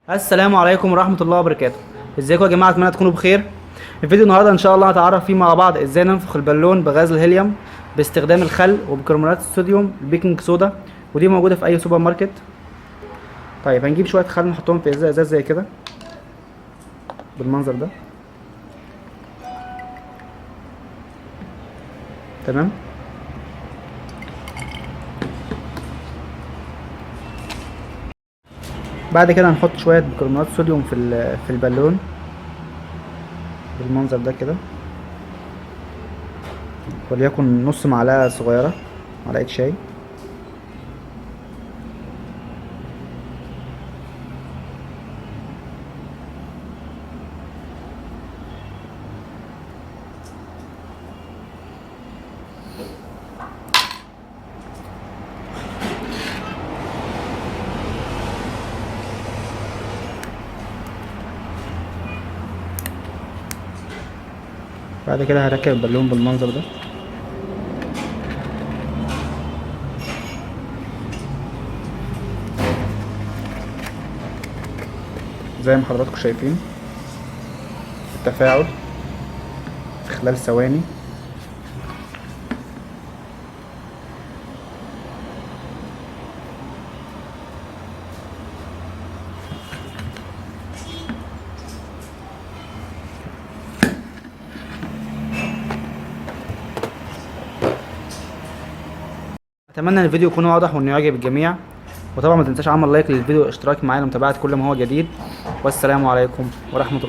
السلام عليكم ورحمة الله وبركاته. ازيكم يا جماعة؟ اتمنى تكونوا بخير. الفيديو النهارده ان شاء الله هنتعرف فيه مع بعض ازاي ننفخ البالون بغاز الهيليوم باستخدام الخل وبيكربونات الصوديوم البيكنج صودا، ودي موجودة في اي سوبر ماركت. طيب هنجيب شوية خل نحطهم في ازاز زي كده بالمنظر ده. تمام. بعد كده هنحط شوية بيكربونات صوديوم في البالون بالمنظر ده كده، وليكن نص معلقة صغيرة، معلقة شاي. بعد كده هركب البالون بالمنظر ده زي ما حضراتكم شايفين التفاعل في خلال ثواني. اتمنى ان الفيديو يكون واضح وانه يعجب الجميع، وطبعا ما تنساش عمل لايك للفيديو واشتراك معانا لمتابعة كل ما هو جديد. والسلام عليكم ورحمة الله.